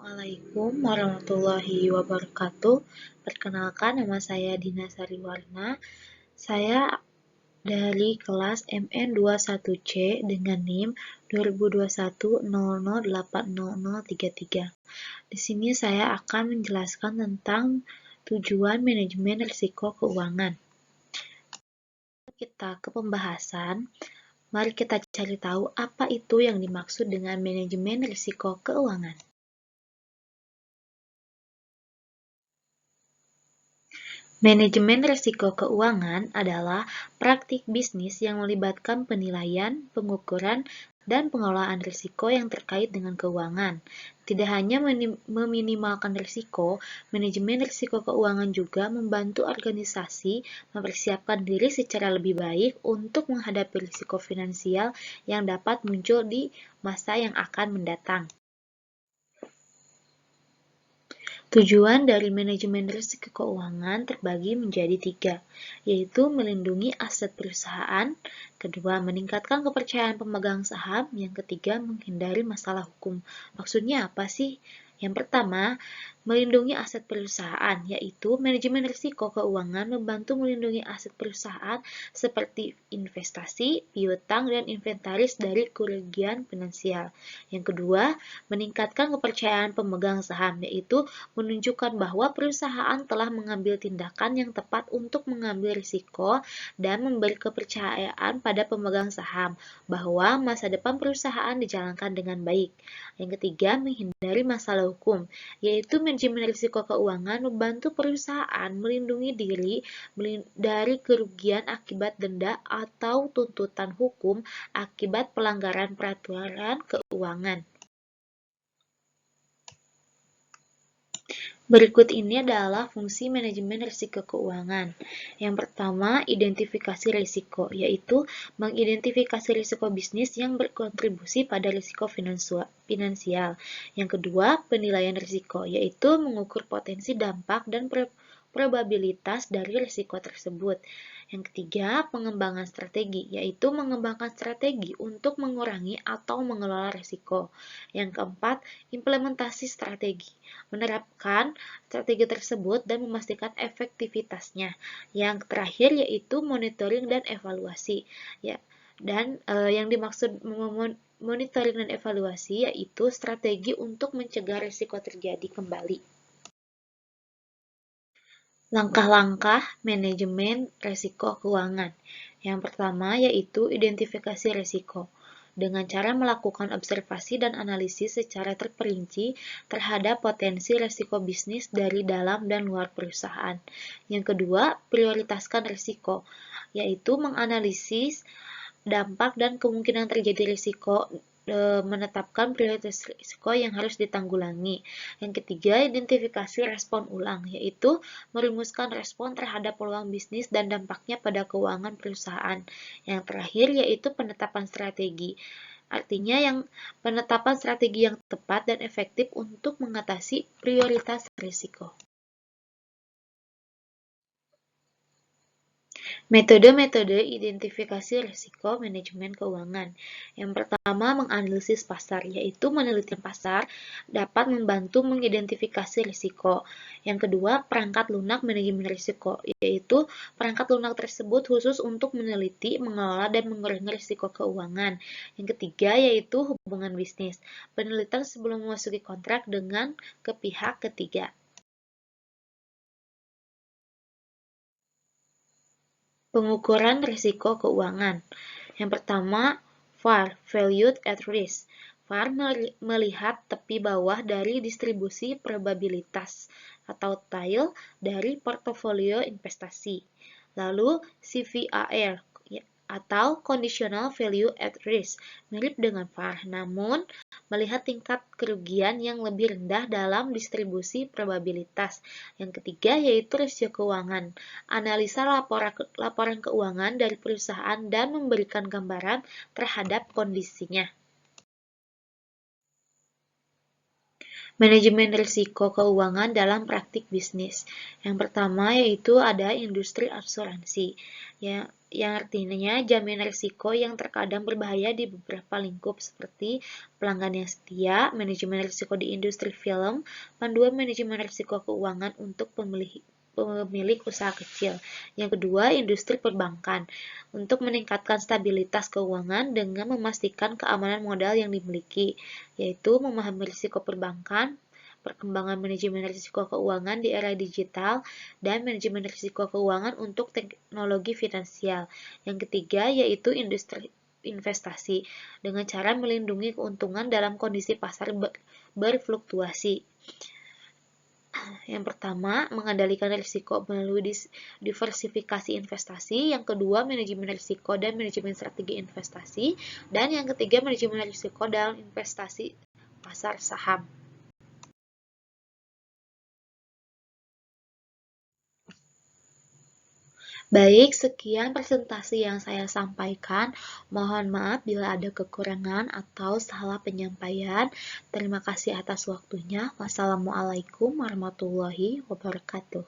Assalamualaikum warahmatullahi wabarakatuh. Perkenalkan, nama saya Dina Sariwarna. Saya dari kelas MN21C dengan NIM 202100800033. Di sini saya akan menjelaskan tentang tujuan manajemen risiko keuangan. Kita ke pembahasan. Mari kita cari tahu apa itu yang dimaksud dengan manajemen risiko keuangan. Manajemen risiko keuangan adalah praktik bisnis yang melibatkan penilaian, pengukuran, dan pengelolaan risiko yang terkait dengan keuangan. Tidak hanya meminimalkan risiko, manajemen risiko keuangan juga membantu organisasi mempersiapkan diri secara lebih baik untuk menghadapi risiko finansial yang dapat muncul di masa yang akan mendatang. Tujuan dari manajemen risiko keuangan terbagi menjadi 3, yaitu melindungi aset perusahaan, kedua meningkatkan kepercayaan pemegang saham, yang ketiga menghindari masalah hukum. Maksudnya apa sih? Yang pertama, melindungi aset perusahaan, yaitu manajemen risiko keuangan membantu melindungi aset perusahaan seperti investasi, piutang, dan inventaris dari kerugian finansial. Yang kedua, meningkatkan kepercayaan pemegang saham, yaitu menunjukkan bahwa perusahaan telah mengambil tindakan yang tepat untuk mengambil risiko dan memberi kepercayaan pada pemegang saham bahwa masa depan perusahaan dijalankan dengan baik. Yang ketiga, menghindari masalah hukum, yaitu manajemen risiko keuangan membantu perusahaan melindungi diri dari kerugian akibat denda atau tuntutan hukum akibat pelanggaran peraturan keuangan. Berikut ini adalah fungsi manajemen risiko keuangan. Yang pertama, identifikasi risiko, yaitu mengidentifikasi risiko bisnis yang berkontribusi pada risiko finansial. Yang kedua, penilaian risiko, yaitu mengukur potensi dampak dan probabilitas dari risiko tersebut. Yang ketiga, pengembangan strategi, yaitu mengembangkan strategi untuk mengurangi atau mengelola risiko. Yang keempat, implementasi strategi, menerapkan strategi tersebut dan memastikan efektivitasnya. Yang terakhir yaitu monitoring dan evaluasi. Yang dimaksud monitoring dan evaluasi yaitu strategi untuk mencegah risiko terjadi kembali. Langkah-langkah manajemen risiko keuangan. Yang pertama yaitu identifikasi risiko. Dengan cara melakukan observasi dan analisis secara terperinci terhadap potensi risiko bisnis dari dalam dan luar perusahaan. Yang kedua, prioritaskan risiko, yaitu menganalisis dampak dan kemungkinan terjadi risiko, menetapkan prioritas risiko yang harus ditanggulangi. Yang ketiga, identifikasi respon ulang, yaitu merumuskan respon terhadap peluang bisnis dan dampaknya pada keuangan perusahaan. Yang terakhir yaitu penetapan strategi. Artinya penetapan strategi yang tepat dan efektif untuk mengatasi prioritas risiko. Metode-metode identifikasi risiko manajemen keuangan. Yang pertama, menganalisis pasar, yaitu meneliti pasar dapat membantu mengidentifikasi risiko. Yang kedua, perangkat lunak manajemen risiko, yaitu perangkat lunak tersebut khusus untuk meneliti, mengelola, dan mengurangi risiko keuangan. Yang ketiga, yaitu hubungan bisnis, penelitian sebelum memasuki kontrak dengan pihak ketiga. Pengukuran risiko keuangan. Yang pertama, VAR, Valued at Risk. VAR melihat tepi bawah dari distribusi probabilitas atau tile dari portofolio investasi. Lalu CVAR atau Conditional Value at Risk, mirip dengan VAR, namun melihat tingkat kerugian yang lebih rendah dalam distribusi probabilitas. Yang ketiga yaitu rasio keuangan, analisa laporan keuangan dari perusahaan dan memberikan gambaran terhadap kondisinya. Manajemen risiko keuangan dalam praktik bisnis. Yang pertama yaitu ada industri asuransi, yang artinya jamin risiko yang terkadang berbahaya di beberapa lingkup seperti pelanggan yang setia, manajemen risiko di industri film, panduan manajemen risiko keuangan untuk pemilik usaha kecil. Yang kedua, industri perbankan untuk meningkatkan stabilitas keuangan dengan memastikan keamanan modal yang dimiliki, yaitu memahami risiko perbankan, perkembangan manajemen risiko keuangan di era digital, dan manajemen risiko keuangan untuk teknologi finansial. Yang ketiga yaitu industri investasi dengan cara melindungi keuntungan dalam kondisi pasar berfluktuasi. Yang pertama, mengendalikan risiko melalui diversifikasi investasi. Yang kedua, manajemen risiko dan manajemen strategi investasi. Dan yang ketiga, manajemen risiko dalam investasi pasar saham. Baik, sekian presentasi yang saya sampaikan. Mohon maaf bila ada kekurangan atau salah penyampaian. Terima kasih atas waktunya. Wassalamualaikum warahmatullahi wabarakatuh.